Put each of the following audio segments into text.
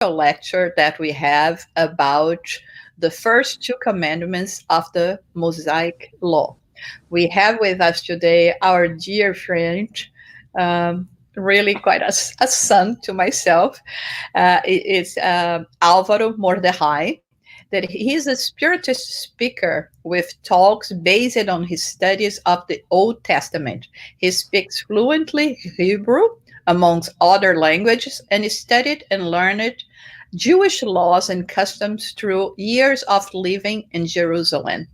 lecture that we have about the first two commandments of the Mosaic law. We have with us today our dear friend, really quite a son to myself. It's Álvaro Mordechai. That he's a Spiritist speaker with talks based on his studies of the Old Testament. He speaks fluently Hebrew, amongst other languages, and studied and learned Jewish laws and customs through years of living in Jerusalem.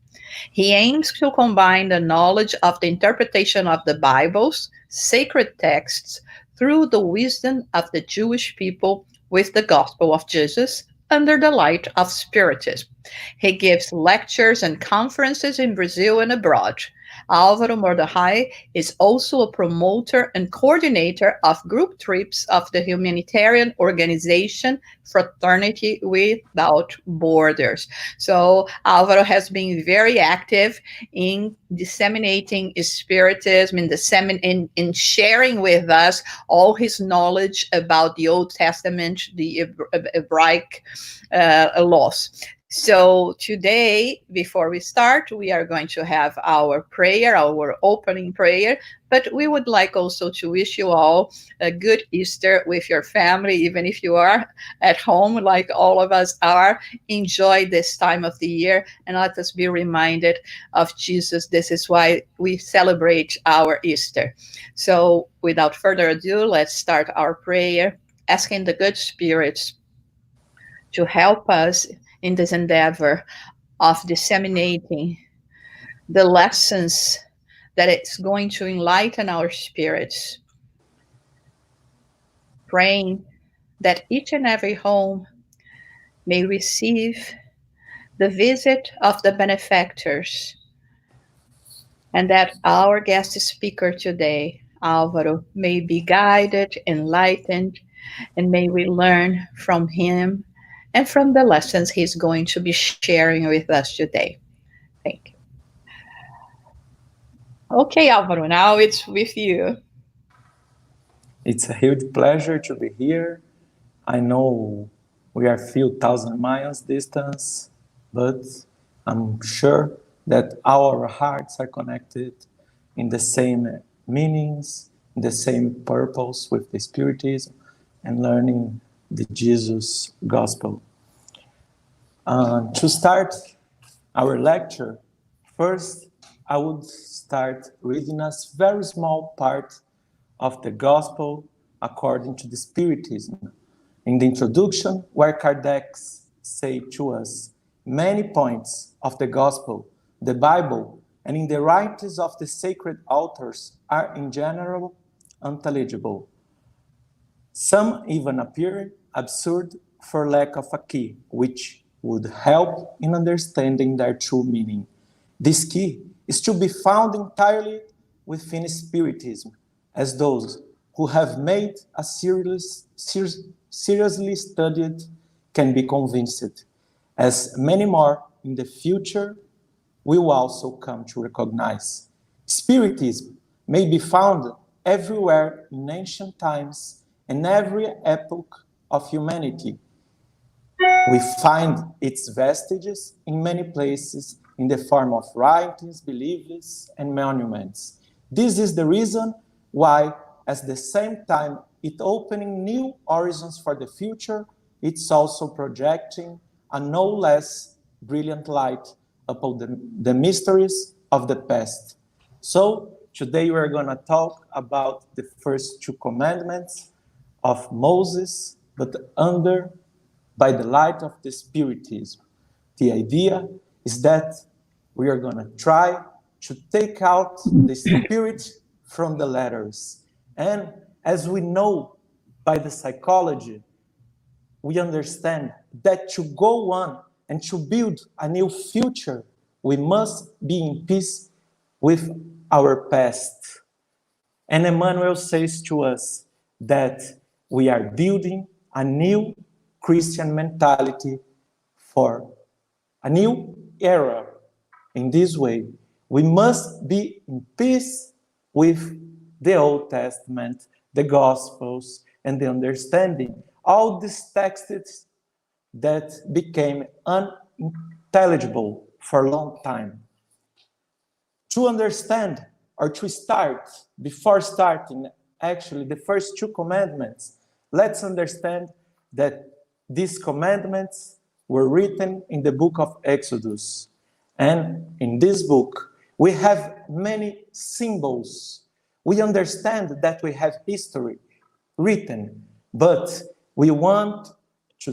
He aims to combine the knowledge of the interpretation of the Bible's sacred texts through the wisdom of the Jewish people with the gospel of Jesus under the light of Spiritism. He gives lectures and conferences in Brazil and abroad. Álvaro Mordechai is also a promoter and coordinator of group trips of the humanitarian organization Fraternity Without Borders. So Álvaro has been very active in disseminating Spiritism, in sharing with us all his knowledge about the Old Testament, the Hebraic laws. So today, before we start, we are going to have our prayer, our opening prayer, but we would like also to wish you all a good Easter with your family, even if you are at home like all of us are. Enjoy this time of the year and let us be reminded of Jesus. This is why we celebrate our Easter. So without further ado, let's start our prayer, asking the good spirits to help us in this endeavor of disseminating the lessons that it's going to enlighten our spirits, praying that each and every home may receive the visit of the benefactors, and that our guest speaker today, Álvaro, may be guided, enlightened, and may we learn from him and from the lessons he's going to be sharing with us today. Thank you. Okay, Álvaro, now it's with you. It's a huge pleasure to be here. I know we are a few thousand miles distance, but I'm sure that our hearts are connected in the same meanings, in the same purpose with the Spiritism and learning the Jesus gospel. To start our lecture, first I would start reading a very small part of the gospel according to the Spiritism. In the introduction, where Kardec say to us many points of the gospel, the Bible, and in the writings of the sacred authors are in general unintelligible. Some even appear absurd for lack of a key, which would help in understanding their true meaning. This key is to be found entirely within Spiritism, as those who have made a seriously studied can be convinced, as many more in the future will also come to recognize. Spiritism may be found everywhere in ancient times and every epoch of humanity. We find its vestiges in many places in the form of writings, beliefs, and monuments. This is the reason why, at the same time, it opening new horizons for the future, it's also projecting a no less brilliant light upon the mysteries of the past. So today we're going to talk about the first two commandments of Moses, but by the light of the Spiritism. The idea is that we are going to try to take out the spirit from the letters. And as we know by the psychology, we understand that to go on and to build a new future, we must be in peace with our past. And Emmanuel says to us that we are building a new Christian mentality for a new era. In this way, we must be in peace with the Old Testament, the Gospels, and the understanding all these texts that became unintelligible for a long time. To understand or to start, before starting actually the first two commandments, let's understand that these commandments were written in the book of Exodus. And in this book, we have many symbols. We understand that we have history written, but we want to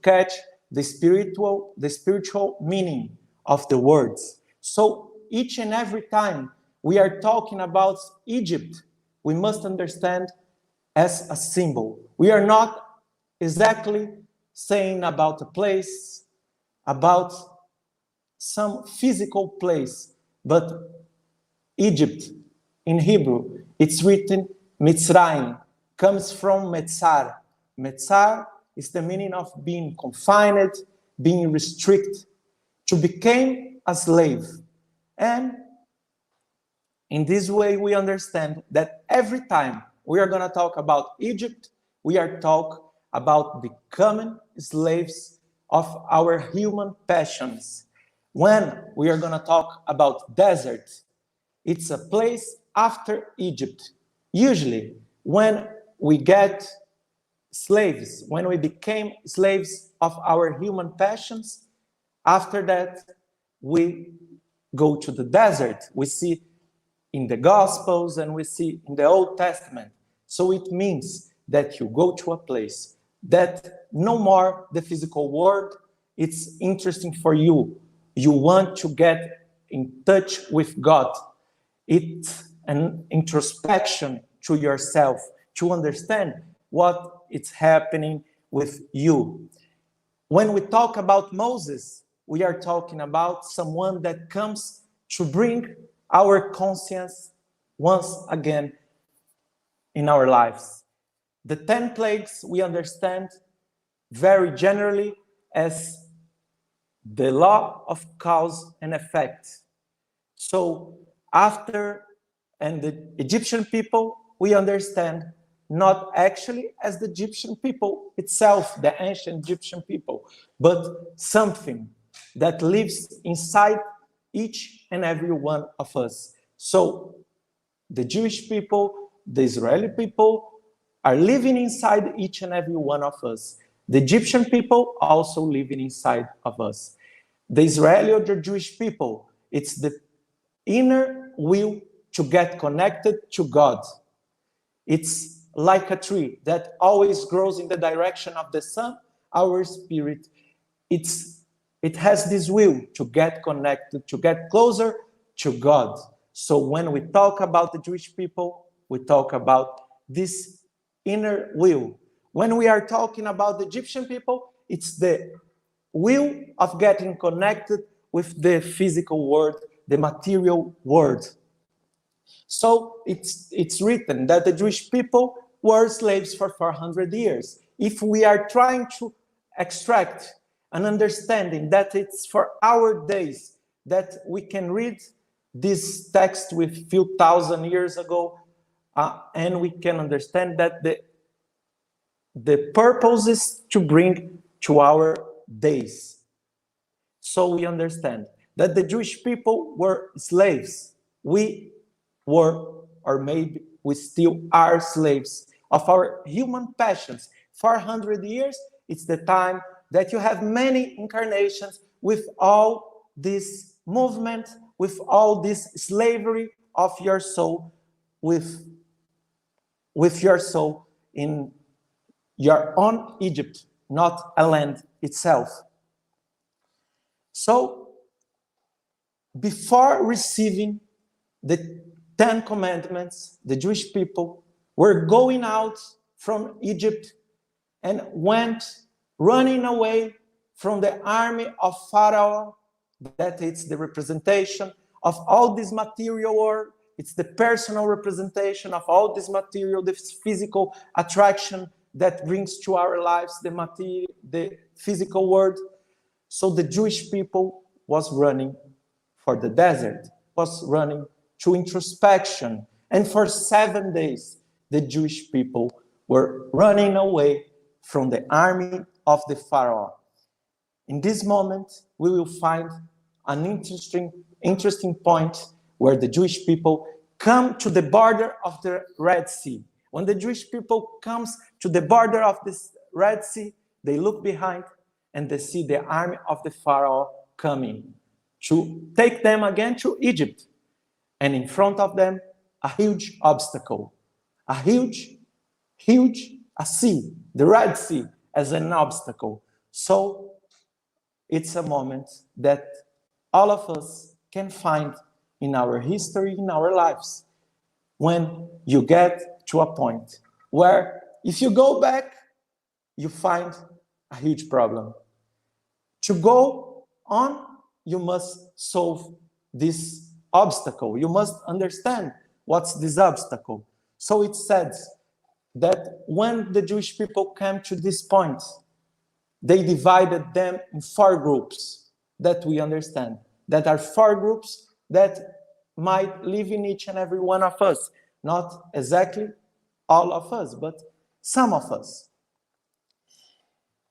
catch the spiritual meaning of the words. So each and every time we are talking about Egypt, we must understand as a symbol. We are not exactly saying about a place, about some physical place, but Egypt in Hebrew, it's written Mitzrayim, comes from Metzar. Metzar is the meaning of being confined, being restricted, to become a slave. And in this way, we understand that every time we are going to talk about Egypt, we are talking about becoming slaves of our human passions. When we are going to talk about desert, it's a place after Egypt. Usually, when we get slaves, when we became slaves of our human passions, after that, we go to the desert. We see in the Gospels and we see in the Old Testament. So it means that you go to a place that no more the physical world, it's interesting for you. You want to get in touch with God. It's an introspection to yourself, to understand what is happening with you. When we talk about Moses, we are talking about someone that comes to bring our conscience once again in our lives. The 10 plagues we understand very generally as the law of cause and effect. So after, and the Egyptian people, we understand not actually as the Egyptian people itself, the ancient Egyptian people, but something that lives inside each and every one of us. So the Jewish people, the Israeli people are living inside each and every one of us. The Egyptian people also living inside of us. The Israeli or the Jewish people, it's the inner will to get connected to God. It's like a tree that always grows in the direction of the sun. Our spirit, it has this will to get connected, to get closer to God. So when we talk about the Jewish people, we talk about this inner will. When we are talking about the Egyptian people, it's the will of getting connected with the physical world, the material world. So it's written that the Jewish people were slaves for 400 years. If we are trying to extract an understanding that it's for our days, that we can read this text with few thousand years ago, and we can understand that the purpose is to bring to our days. So we understand that the Jewish people were slaves. We were, or maybe we still are, slaves of our human passions. 400 years, it's the time that you have many incarnations with all this movement, with all this slavery of your soul, with your soul in your own Egypt, not a land itself. So, before receiving the 10 commandments, the Jewish people were going out from Egypt and went running away from the army of Pharaoh. That is the representation of all this material world. It's the personal representation of all this material, this physical attraction that brings to our lives the physical world. So the Jewish people was running for the desert, was running to introspection. And for 7 days, the Jewish people were running away from the army of the Pharaoh. In this moment, we will find an interesting point where the Jewish people come to the border of the Red Sea. When the Jewish people comes to the border of this Red Sea, they look behind and they see the army of the Pharaoh coming to take them again to Egypt. And in front of them, a huge obstacle, a huge sea, the Red Sea as an obstacle. So it's a moment that all of us can find in our history, in our lives, when you get to a point where if you go back, you find a huge problem. To go on, you must solve this obstacle. You must understand what's this obstacle. So it says that when the Jewish people came to this point, they divided them in 4 groups that we understand. That are 4 groups that might live in each and every one of us. Not exactly all of us, but some of us.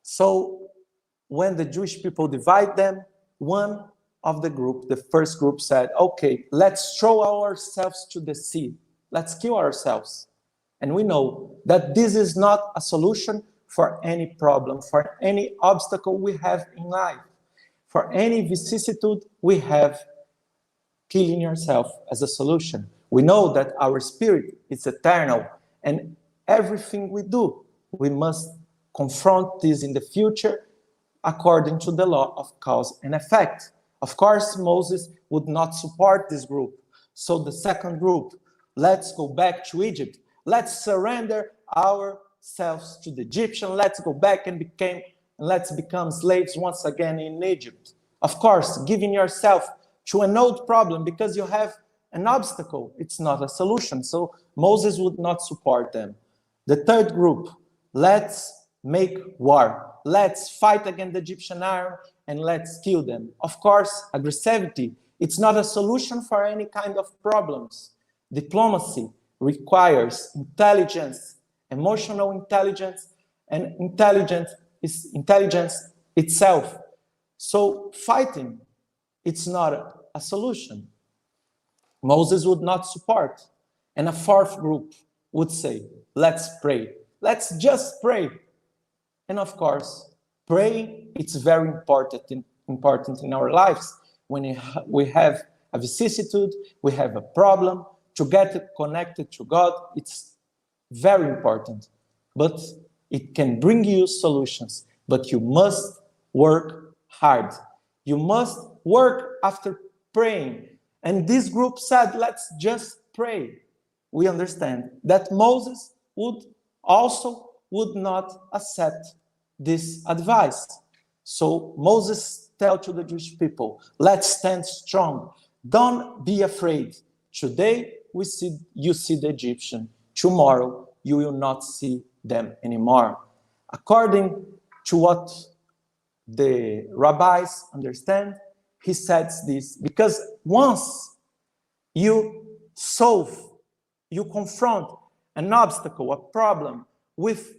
So when the Jewish people divide them, one of the group, the first group said, okay, let's throw ourselves to the sea. Let's kill ourselves. And we know that this is not a solution for any problem, for any obstacle we have in life, for any vicissitude we have. Killing yourself as a solution. We know that our spirit is eternal, and everything we do, we must confront this in the future according to the law of cause and effect. Of course, Moses would not support this group. So the second group, let's go back to Egypt. Let's surrender ourselves to the Egyptian. Let's go back and let's become slaves once again in Egypt. Of course, giving yourself to an old problem because you have an obstacle, it's not a solution. So Moses would not support them. The third group, let's make war. Let's fight against the Egyptian army and let's kill them. Of course, aggressivity, it's not a solution for any kind of problems. Diplomacy requires intelligence, emotional intelligence, and intelligence is intelligence itself. So fighting, it's not a solution. Moses would not support. And a fourth group would say, let's pray. Let's just pray. And of course, praying, it's very important in our lives. When we have a vicissitude, we have a problem, to get connected to God, it's very important. But it can bring you solutions. But you must work hard. You must work after praying. And this group said, let's just pray. We understand that Moses would not accept this advice. So Moses tells to the Jewish people, let's stand strong. Don't be afraid. Today you see the Egyptian. Tomorrow you will not see them anymore. According to what the rabbis understand, he says this because once you confront an obstacle, a problem with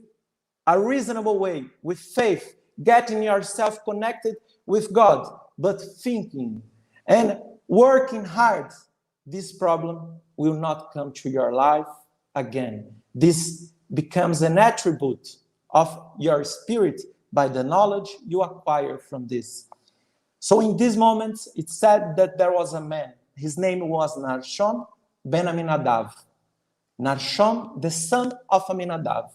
a reasonable way, with faith, getting yourself connected with God, but thinking and working hard, this problem will not come to your life again. This becomes an attribute of your spirit by the knowledge you acquire from this. So in these moments, it said that there was a man. His name was Narshon ben Aminadav. Narshon, the son of Aminadav.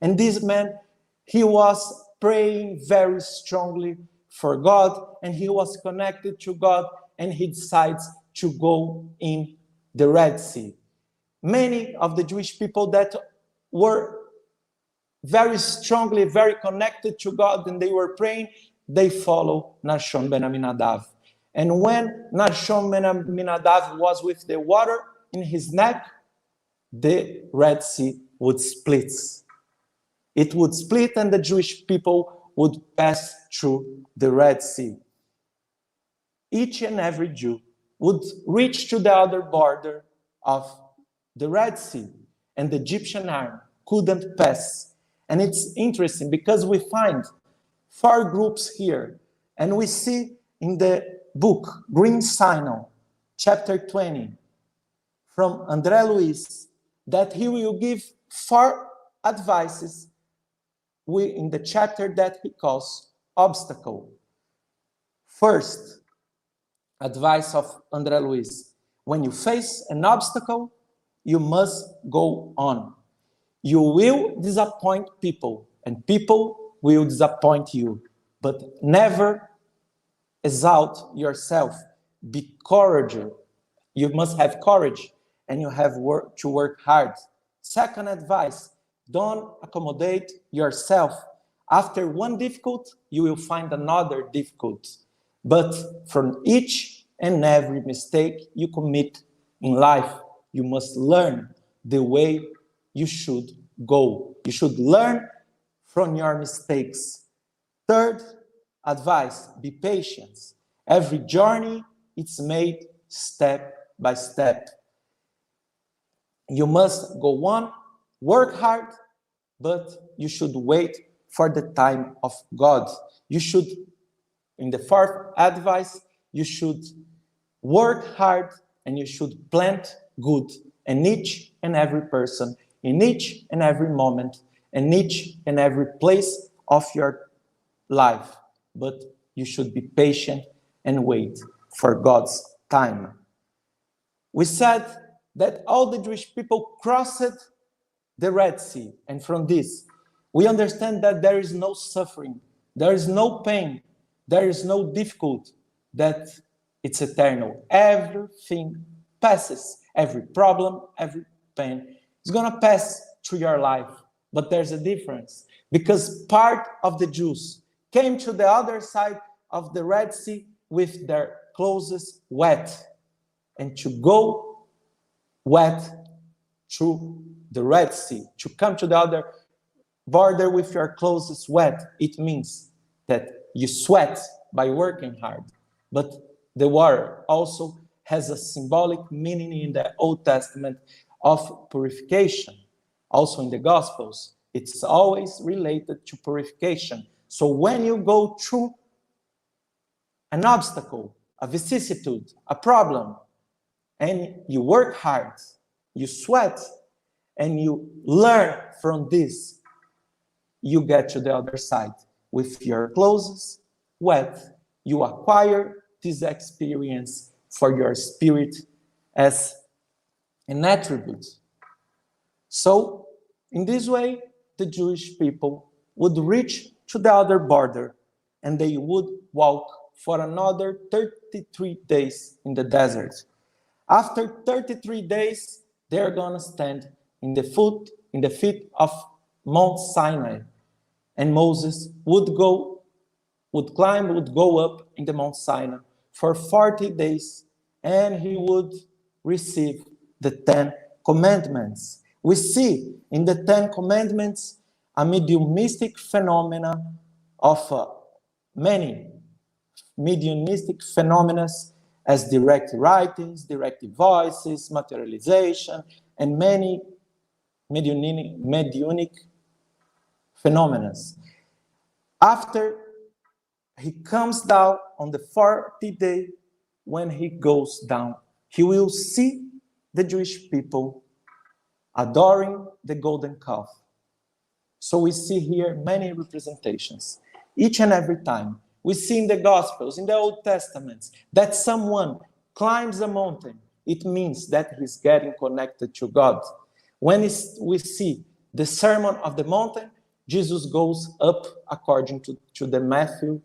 And this man, he was praying very strongly for God, and he was connected to God, and he decides to go in the Red Sea. Many of the Jewish people that were very strongly, very connected to God, and they were praying, they follow Narshon ben Aminadav. And when Narshon ben Aminadav was with the water in his neck, the Red Sea would split. It would split and the Jewish people would pass through the Red Sea. Each and every Jew would reach to the other border of the Red Sea, and the Egyptian army couldn't pass. And it's interesting because we find 4 groups here. And we see in the book, Green Signal, chapter 20, from André Luiz, that he will give 4 advices in the chapter that he calls obstacle. First, advice of André Luiz: when you face an obstacle, you must go on. You will disappoint people, and people will disappoint you, but never exalt yourself. Be courageous. You must have courage, and you have to work hard. Second advice: don't accommodate yourself. After one difficult, you will find another difficult. But from each and every mistake you commit in life, you must learn the way you should go. You should learn from your mistakes. Third advice: be patient. Every journey is made step by step. You must go on, work hard, but you should wait for the time of God. You should, in the fourth advice, you should work hard and you should plant good in each and every person, in each and every moment, in each and every place of your life. But you should be patient and wait for God's time. We said that all the Jewish people crossed the Red Sea, and from this, we understand that there is no suffering, there is no pain, there is no difficulty, that it's eternal. Everything passes. Every problem, every pain is going to pass through your life. But there's a difference, because part of the Jews came to the other side of the Red Sea with their clothes wet. And to go wet through the Red Sea, to come to the other border with your clothes wet, it means that you sweat by working hard. But the water also has a symbolic meaning in the Old Testament of purification. Also in the Gospels, it's always related to purification. So when you go through an obstacle, a vicissitude, a problem, and you work hard, you sweat, and you learn from this, you get to the other side with your clothes wet. You acquire this experience for your spirit as an attribute. So, in this way, the Jewish people would reach to the other border, and they would walk for another 33 days in the desert. After 33 days, they're going to stand in the feet of Mount Sinai. And Moses would go up in the Mount Sinai for 40 days, and he would receive the 10 commandments. We see in the 10 commandments a mediumistic phenomena of many mediumistic phenomena as direct writings, direct voices, materialization, and many mediunic phenomena. After he comes down on the 40th day, when he goes down, he will see the Jewish people adoring the golden calf. So we see here many representations. Each and every time, we see in the Gospels, in the Old Testament, that someone climbs a mountain, it means that he's getting connected to God. When we see the Sermon of the Mountain, Jesus goes up according to the Matthew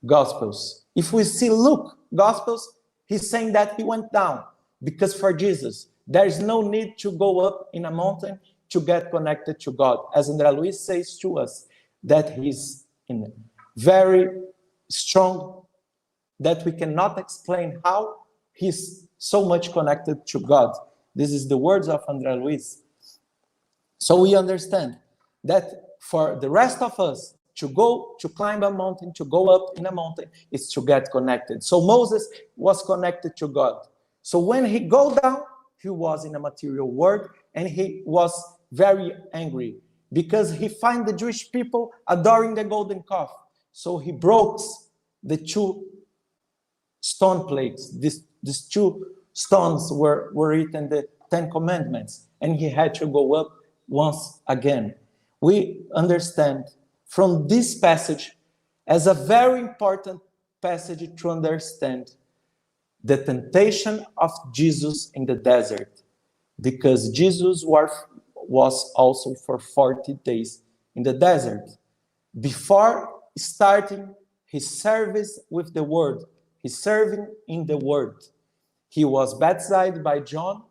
Gospels. If we see Luke Gospels, he's saying that he went down, because for Jesus, there is no need to go up in a mountain to get connected to God. As André Luiz says to us, that he's in very strong, that we cannot explain how he's so much connected to God. This is the words of André Luiz. So we understand that for the rest of us, to climb a mountain, to go up in a mountain, is to get connected. So Moses was connected to God. So when he go down, he was in a material world, and he was very angry. because he find the Jewish people adoring the golden calf. So he broke the two stone plates. These two stones were written the 10 Commandments, and he had to go up once again. We understand from this passage as a very important passage to understand the temptation of Jesus in the desert, because Jesus was also for 40 days in the desert. Before starting his service with the word, his serving in the word, he was baptized by John,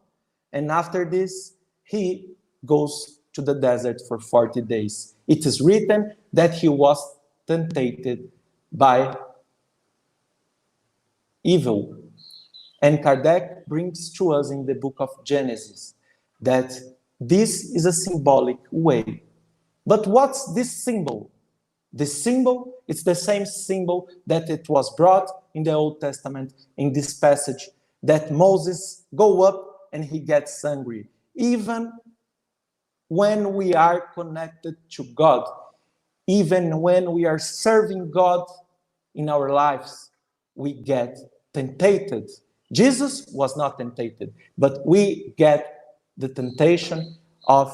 and after this, he goes to the desert for 40 days. It is written that he was tempted by evil. And Kardec brings to us in the book of Genesis that this is a symbolic way. But what's this symbol? The symbol, it's the same symbol that it was brought in the Old Testament in this passage, that Moses go up and he gets angry. Even when we are connected to God, even when we are serving God in our lives, we get tempted. Jesus was not tempted, but we get the temptation of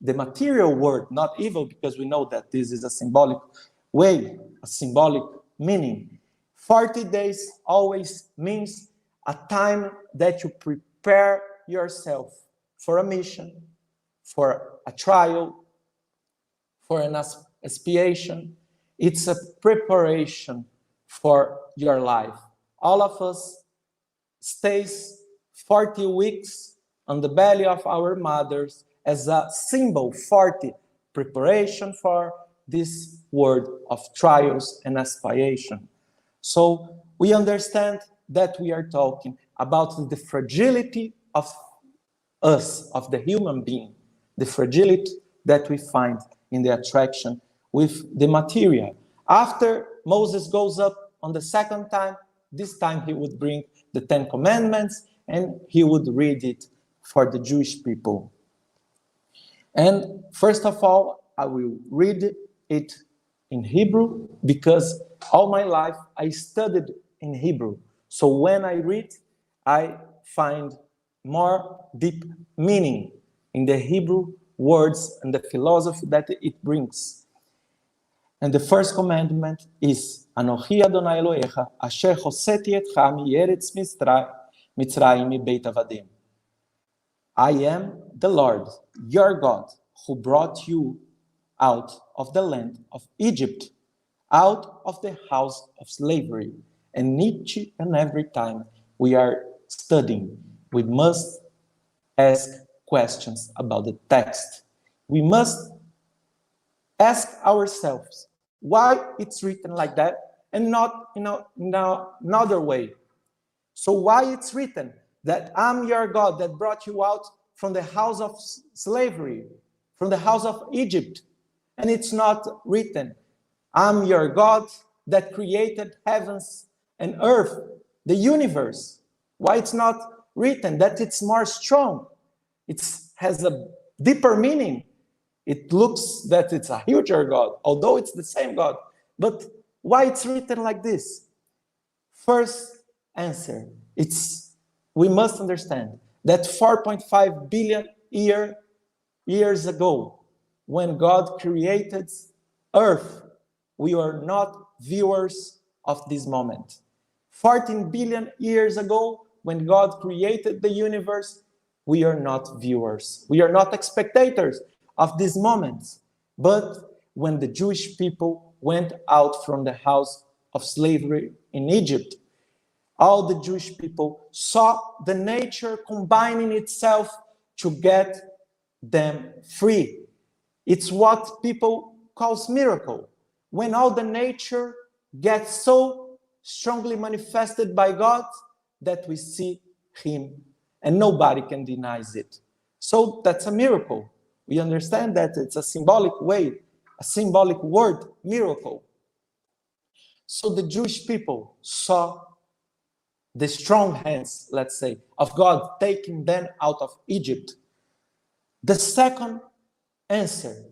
the material world, not evil, because we know that this is a symbolic way, a symbolic meaning. 40 days always means a time that you prepare yourself for a mission, for a trial, for an expiation. It's a preparation for your life. All of us stays 40 weeks on the belly of our mothers as a symbol, 40, preparation for this world of trials and expiation. So we understand that we are talking about the fragility of us, of the human being, the fragility that we find in the attraction with the material. After Moses goes up on the second time, this time he would bring the 10 Commandments and he would read it for the Jewish people. And first of all, I will read it in Hebrew because all my life I studied in Hebrew. So when I read, I find more deep meaning in the Hebrew words and the philosophy that it brings. And the first commandment is Anochi Adonai Elohecha asher hoseti etcha mieretz Mitzrayim mibeit avadim. I am the Lord, your God, who brought you out of the land of Egypt, out of the house of slavery. And each and every time we are studying, we must ask questions about the text. We must ask ourselves why it's written like that and not in another way. So why it's written that I'm your God that brought you out from the house of slavery, from the house of Egypt, and it's not written I'm your God that created heavens and earth, the universe. Why it's not written that it's more strong? It has a deeper meaning. It looks that it's a huger God, although it's the same God. But why it's written like this? First answer, we must understand that 4.5 billion years ago, when God created Earth, we were not viewers of this moment. 14 billion years ago, when God created the universe, we are not viewers. We are not spectators of this moment. But when the Jewish people went out from the house of slavery in Egypt, all the Jewish people saw the nature combining itself to get them free. It's what people call miracle. When all the nature gets so strongly manifested by God that we see him and nobody can deny it. So that's a miracle. We understand that it's a symbolic way, a symbolic word, miracle. So the Jewish people saw the strong hands, let's say, of God taking them out of Egypt. The second answer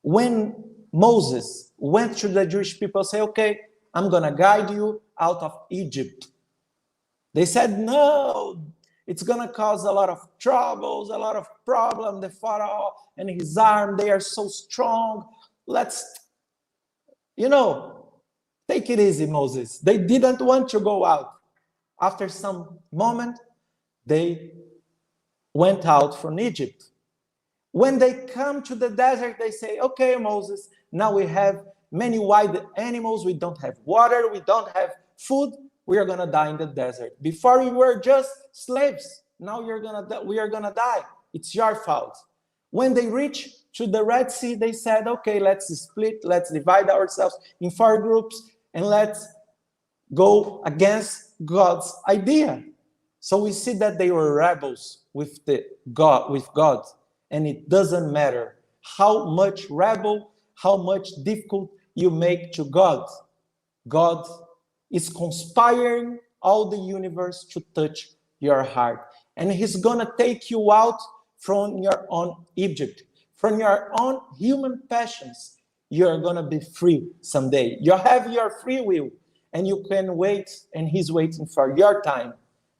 When Moses went to the Jewish people, say, okay, I'm going to guide you out of Egypt. They said, no, it's going to cause a lot of troubles, a lot of problems. The Pharaoh and his arm, they are so strong. Let's, take it easy, Moses. They didn't want to go out. After some moment, they went out from Egypt. When they come to the desert, they say, okay, Moses, now we have many wild animals. We don't have water. We don't have food. We are going to die in the desert. Before we were just slaves. Now we are going to die. It's your fault. When they reach to the Red Sea, they said, okay, let's split. Let's divide ourselves in 4 groups and let's go against God's idea. So we see that they were rebels with God. And it doesn't matter how much rebel, how much difficult you make to God. God is conspiring all the universe to touch your heart. And he's going to take you out from your own Egypt, from your own human passions. You're going to be free someday. You have your free will, and you can wait, and he's waiting for your time.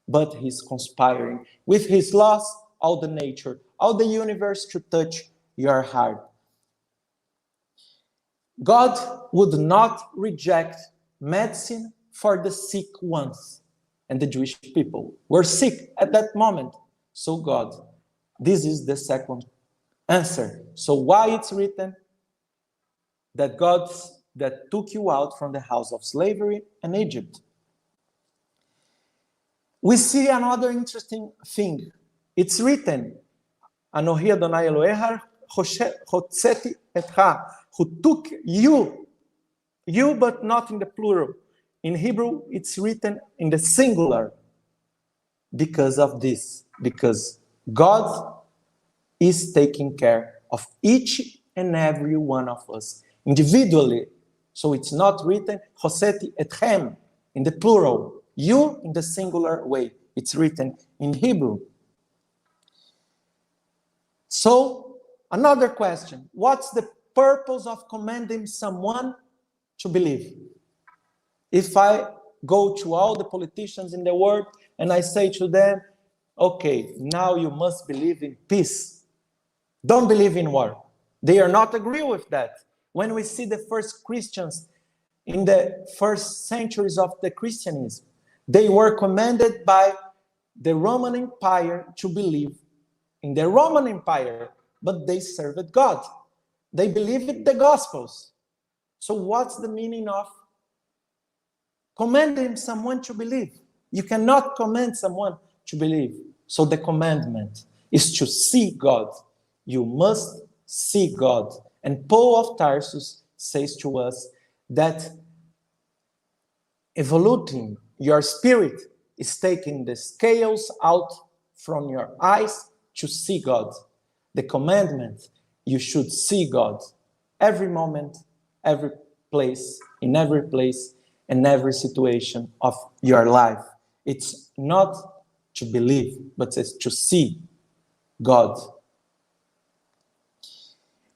But he's conspiring with his laws, all the nature, all the universe to touch your heart. God would not reject medicine for the sick ones. And the Jewish people were sick at that moment. So God, this is the second answer. So why it's written that God that took you out from the house of slavery in Egypt. We see another interesting thing. It's written, Anohi Adonai Elohecha hotzeti etcha, who took you but not in the plural. In Hebrew, it's written in the singular because of this, because God is taking care of each and every one of us individually. So it's not written hotzeti etchem in the plural, you in the singular way. It's written in Hebrew. So, another question. What's the purpose of commanding someone to believe? If I go to all the politicians in the world and I say to them, okay, now you must believe in peace. Don't believe in war. They are not agree with that. When we see the first Christians in the first centuries of the Christianism, they were commanded by the Roman Empire to believe in the Roman Empire, but they served God. They believed in the Gospels. So what's the meaning of commanding someone to believe? You cannot command someone to believe. So the commandment is to see God. You must see God. And Paul of Tarsus says to us that evoluting your spirit is taking the scales out from your eyes to see God. The commandment, you should see God every moment, every place, in every situation of your life. It's not to believe, but it's to see God.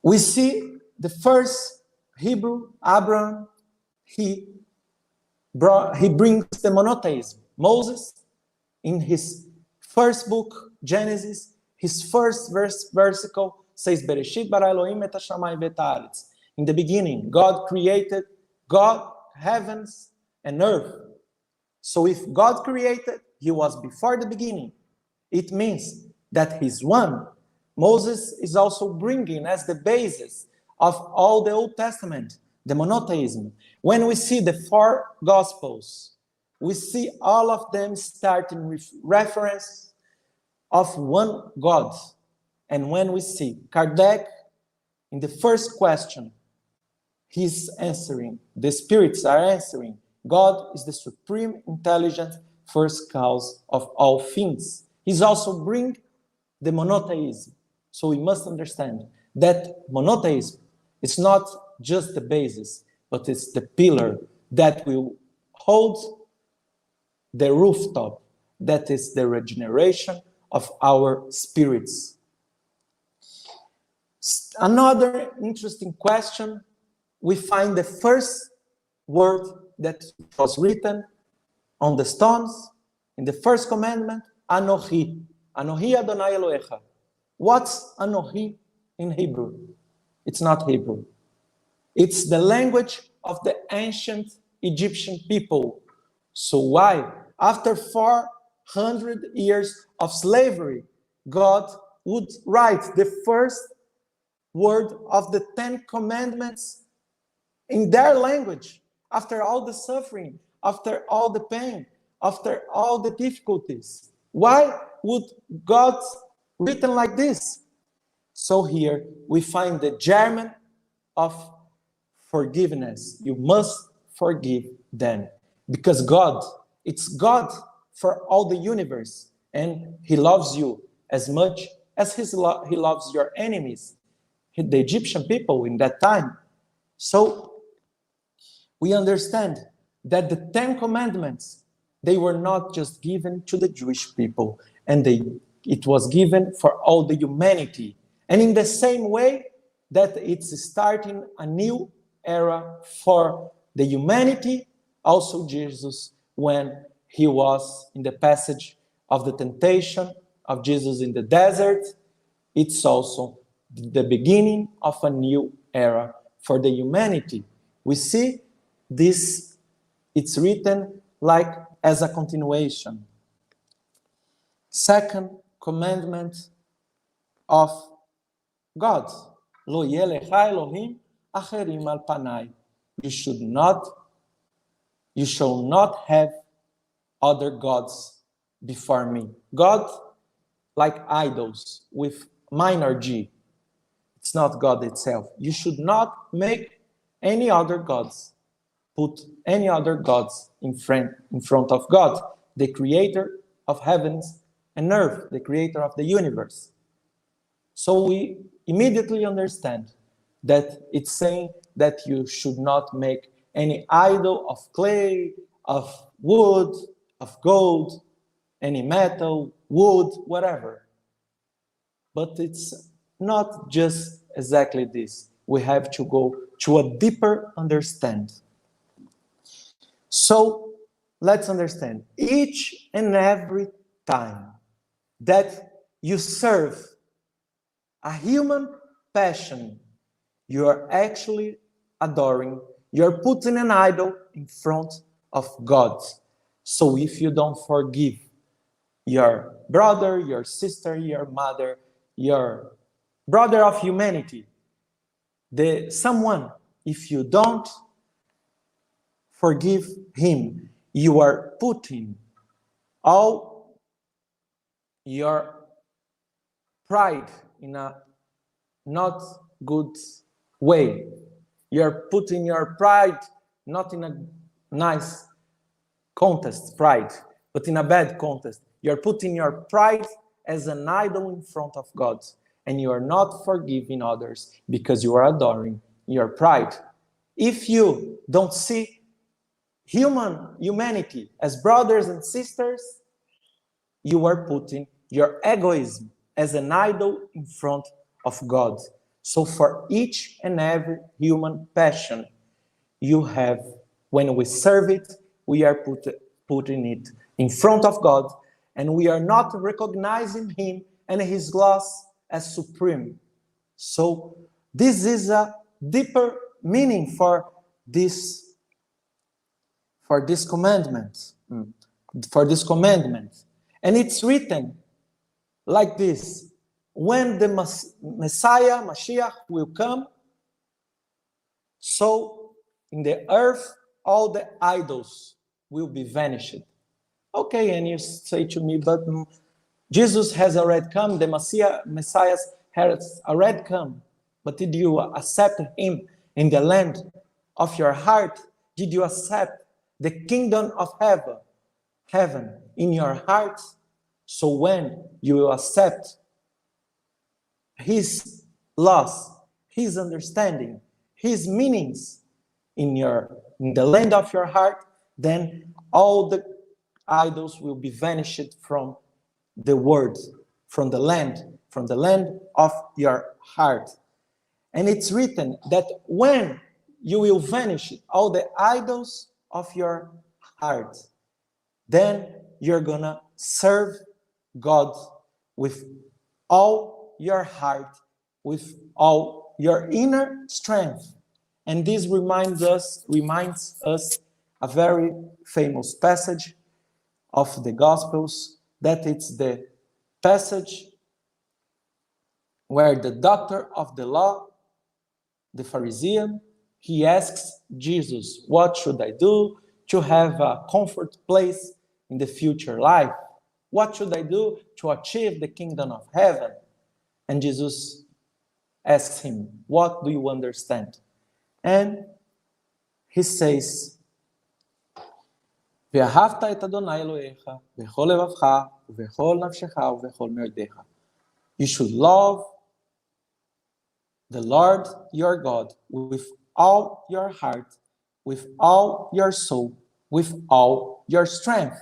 We see the first Hebrew, Abraham, he brings the monotheism. Moses, in his first book, Genesis, his first versicle says, Bereshit bara Elohim et hashamayim v'et haaretz. In the beginning, God created heavens and earth. So if God created, he was before the beginning. It means that he's one. Moses is also bringing as the basis of all the Old Testament, the monotheism. When we see the 4 Gospels, we see all of them starting with reference of one God. And when we see Kardec, in the first question, he's answering, the spirits are answering, God is the supreme intelligent first cause of all things. He's also bring the monotheism. So we must understand that monotheism is not just the basis, but it's the pillar that will hold the rooftop. That is the regeneration of our spirits. Another interesting question, we find the first word that was written on the stones in the first commandment, Anohi. Anohi Adonai Elohecha. What's Anohi in Hebrew? It's not Hebrew. It's the language of the ancient Egyptian people. So why? After 400 years of slavery, God would write the first word of the 10 commandments in their language, after all the suffering, after all the pain, after all the difficulties. Why would God written like this? So here we find the germ of forgiveness. You must forgive them. Because God, it's God for all the universe, and He loves you as much as He loves your enemies, the Egyptian people in that time. So we understand that the 10 commandments, they were not just given to the Jewish people, and it was given for all the humanity. And in the same way that it's starting a new era for the humanity, also Jesus, when he was in the passage of the temptation of Jesus in the desert, it's also the beginning of a new era for the humanity. We see this, it's written like as a continuation. Second commandment of God. Lo yeh lecha Elohim acherim al panai. You shall not have other gods before me. God, like idols with minor G. It's not God itself. You should not make any other gods. Put any other gods in front of God, the creator of heavens and earth, the creator of the universe. So we immediately understand that it's saying that you should not make any idol of clay, of wood, of gold, any metal, wood, whatever. But it's not just exactly this. We have to go to a deeper understanding. So let's understand, each and every time that you serve a human passion, you are actually adoring, you're putting an idol in front of God. So if you don't forgive your brother, your sister, your mother, your brother of humanity, someone, if you don't forgive him, you are putting all your pride in a not good way. You're putting your pride not in a nice contest, pride, but in a bad contest. You're putting your pride as an idol in front of God, and you are not forgiving others because you are adoring your pride. If you don't see humanity as brothers and sisters, you are putting your egoism as an idol in front of God. So for each and every human passion you have, when we serve it, we are putting it in front of God, and we are not recognizing Him and His laws as supreme. So this is a deeper meaning for this commandment. And it's written like this: when the Messiah, Mashiach, will come, so in the earth all the idols will be vanished. Okay, and you say to me, but Jesus has already come, the Messiah has already come, but did you accept him in the land of your heart? Did you accept the kingdom of heaven in your heart? So when you will accept his laws, his understanding, his meanings in the land of your heart, then all the idols will be vanished from the world, from the land of your heart. And it's written that when you will vanish all the idols of your heart, then you're gonna serve God with all your heart, with all your inner strength. And this reminds us a very famous passage of the Gospels, that it's the passage where the doctor of the law, the Pharisee, he asks Jesus, what should I do to have a comfort place in the future life? What should I do to achieve the kingdom of heaven? And Jesus asks him, what do you understand? And he says, ואהבת את אדוני אלוהיך בכל לבבך ובכל נפשך ובכל מאודיך. You should love the Lord your God with all your heart, with all your soul, with all your strength.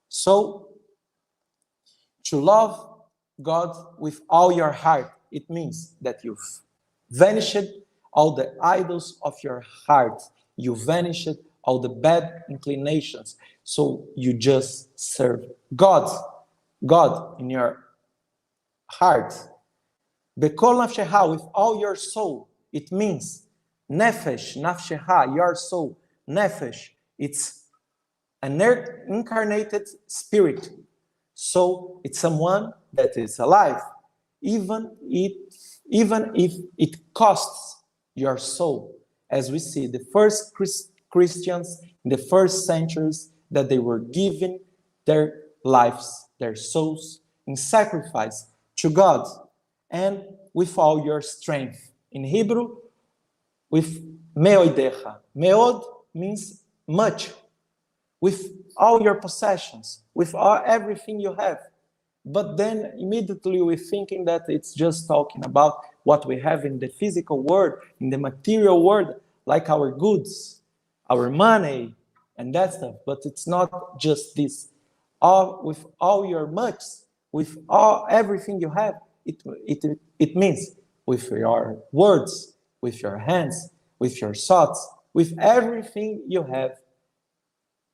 So, to love God with all your heart, it means that you've vanished all the idols of your heart. You vanished all the bad inclinations. So you just serve God in your heart. Bekol nafsheha, with all your soul. It means nefesh, nafsheha, your soul. Nefesh, it's an incarnated spirit. So it's someone that is alive, even if it costs your soul. As we see, the first Christians in the first centuries, that they were giving their lives, their souls, in sacrifice to God, and with all your strength. In Hebrew, with meodecha. Meod means much. With all your possessions, with everything you have. But then immediately we're thinking that it's just talking about what we have in the physical world, in the material world, like our goods, our money, and that stuff. But it's not just this. With all your much, with everything you have, it means with your words, with your hands, with your thoughts, with everything you have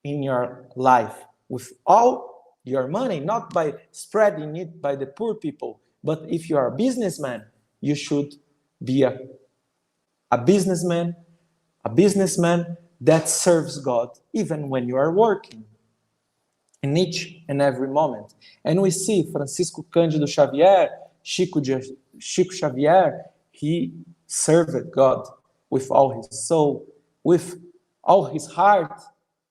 in your life, with all your money, not by spreading it by the poor people, but if you are a businessman, you should be a businessman that serves God even when you are working, in each and every moment. And we see Francisco Cândido Xavier, Chico Xavier, he served God with all his soul, with all his heart,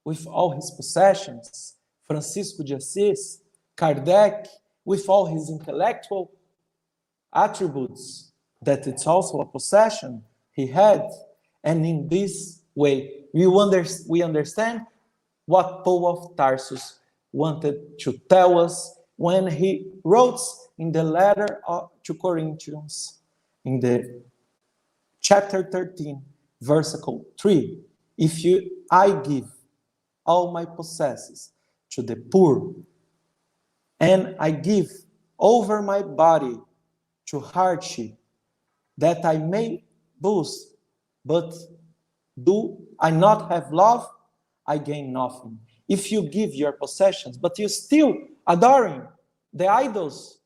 with all his possessions. Francisco de Assis, Kardec, with all his intellectual attributes, that it's also a possession he had. And in this way, we understand what Paul of Tarsus wanted to tell us when he wrote in the letter to Corinthians, in the chapter 13, verse 3, if I give all my possessions to the poor, and I give over my body to hardship, that I may boast, but do I not have love, I gain nothing. If you give your possessions, but you still adoring the idols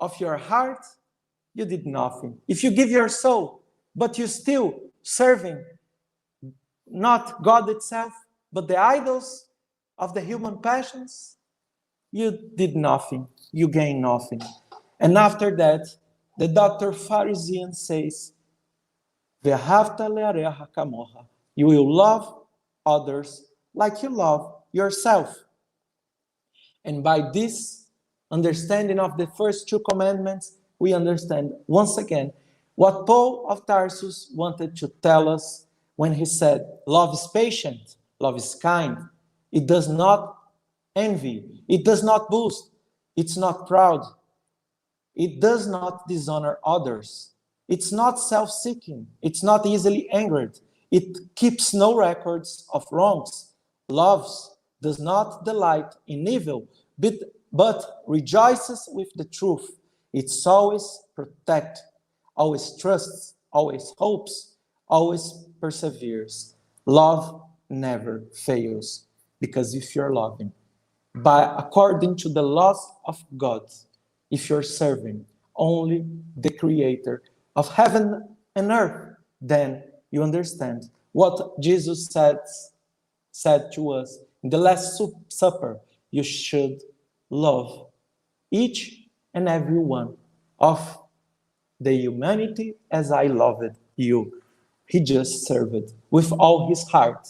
of your heart, you did nothing. If you give your soul, but you still serving not God itself, but the idols of the human passions, you did nothing. You gain nothing. And after that, the Dr. Pharisee says, you will love others like you love yourself. And by this understanding of the first two commandments, we understand once again what Paul of Tarsus wanted to tell us when he said, love is patient, love is kind, it does not envy, it does not boast, it's not proud, it does not dishonor others, it's not self-seeking, it's not easily angered, it keeps no records of wrongs, loves, does not delight in evil, but rejoices with the truth. It's always protect, always trusts, always hopes, always perseveres. Love never fails. Because if you're loving, according to the laws of God, if you're serving only the Creator of heaven and earth, then you understand what Jesus said to us in the Last Supper. You should love each and every one of the humanity as I loved you. He just served with all his heart,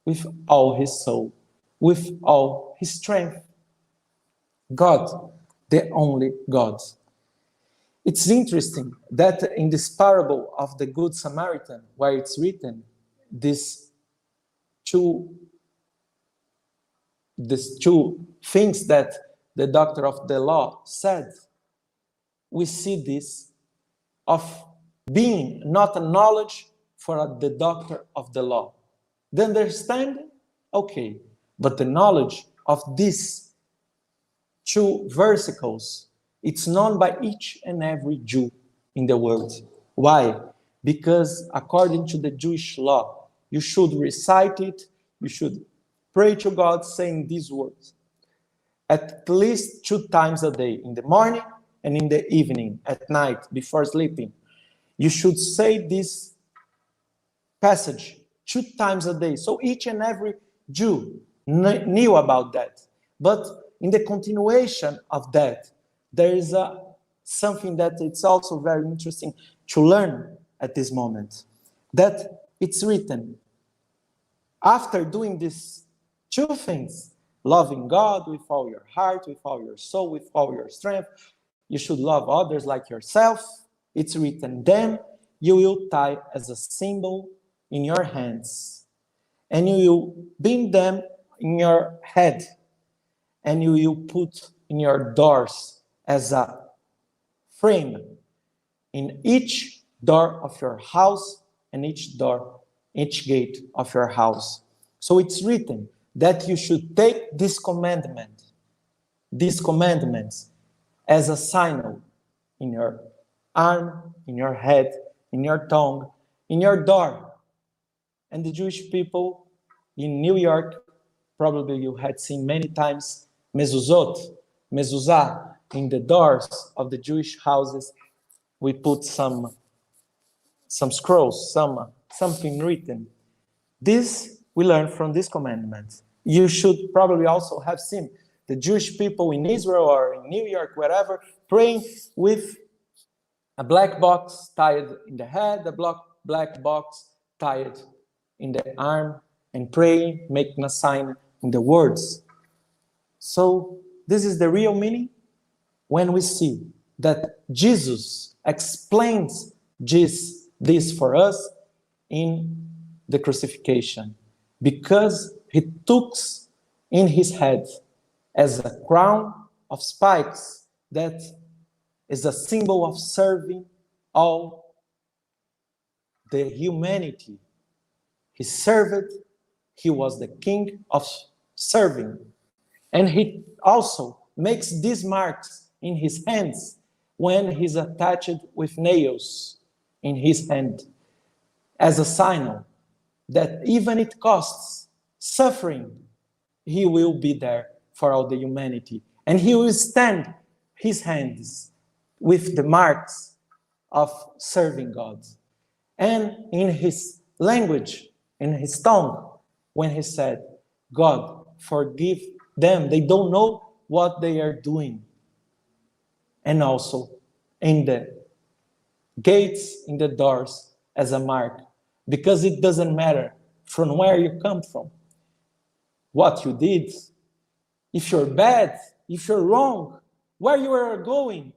with all his soul, with all his strength. God, the only God. It's interesting that in this parable of the Good Samaritan, where it's written, these two, these two things that the doctor of the law said, we see this of being not a knowledge for the doctor of the law. The understanding, okay, but the knowledge of these two versicles, it's known by each and every Jew in the world. Why? Because according to the Jewish law, you should recite it, you should pray to God saying these words at least 2 times a day, in the morning and in the evening, at night, before sleeping. You should say this passage 2 times a day. So each and every Jew knew about that. But in the continuation of that, there is something that it's also very interesting to learn at this moment. That it's written, after doing these 2 things, loving God with all your heart, with all your soul, with all your strength, you should love others like yourself. It's written, then you will tie as a symbol in your hands, and you will bind them in your head, and you will put in your doors as a frame in each door of your house and each gate of your house. So it's written that you should take these commandments as a signal in your arm, in your head, in your tongue, in your door. And the Jewish people in New York, probably you had seen many times mezuzah, in the doors of the Jewish houses. We put some scrolls, something written. This we learn from this commandment. You should probably also have seen the Jewish people in Israel or in New York, wherever, praying with a black box tied in the head, a black box tied in the arm, and praying, making a sign in the words. So this is the real meaning when we see that Jesus explains this for us in the crucifixion, because he took in his head as a crown of spikes that is a symbol of serving all the humanity. He served, he was the king of serving. And he also makes these marks in his hands when he's attached with nails in his hand, as a signal that even it costs suffering, he will be there for all the humanity. And he will stand his hands with the marks of serving God. And in his language, in his tongue, when he said, God, forgive them, they don't know what they are doing. And also in the gates, in the doors, as a mark, because it doesn't matter from where you come from, what you did, if you're bad, if you're wrong, where you are going,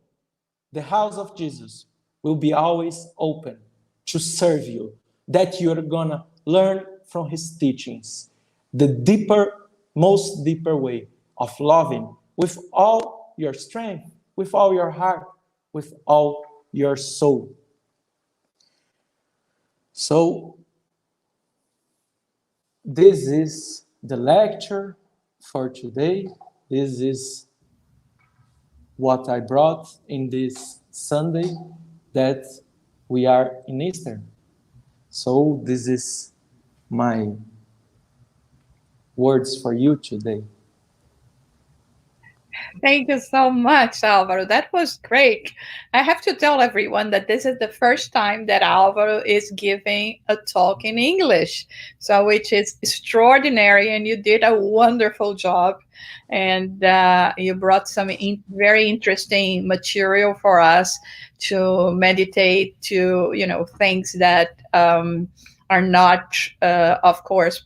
the house of Jesus will be always open to serve you, that you're gonna learn from his teachings, the most deeper way of loving with all your strength, with all your heart, with all your soul. So this is the lecture for today. This is what I brought in this Sunday, that we are in Easter. So this is my words for you today. Thank you so much, Alvaro. That was great. I have to tell everyone that this is the first time that Alvaro is giving a talk in English, so which is extraordinary, and you did a wonderful job. And you brought some very interesting material for us to meditate, to things that are not, of course,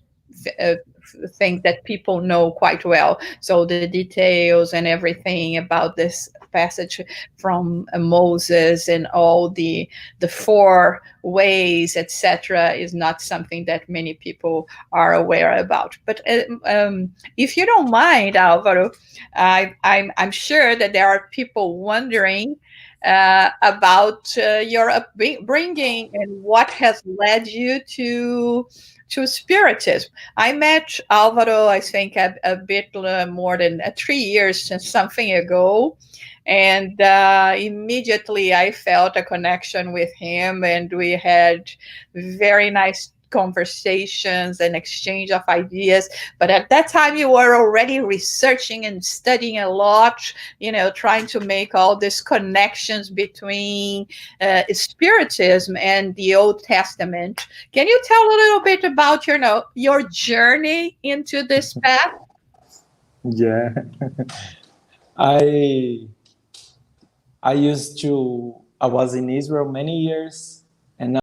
things that people know quite well. So the details and everything about this passage from Moses and all the four ways, etc., is not something that many people are aware about. But if you don't mind, Alvaro, I'm sure that there are people wondering about your upbringing and what has led you to Spiritism. I met Alvaro, I think, a bit more than 3 years since something ago. And immediately I felt a connection with him, and we had very nice conversations and exchange of ideas. But at that time, you were already researching and studying a lot, trying to make all these connections between Spiritism and the Old Testament. Can you tell a little bit about your journey into this path? Yeah. I I was in Israel many years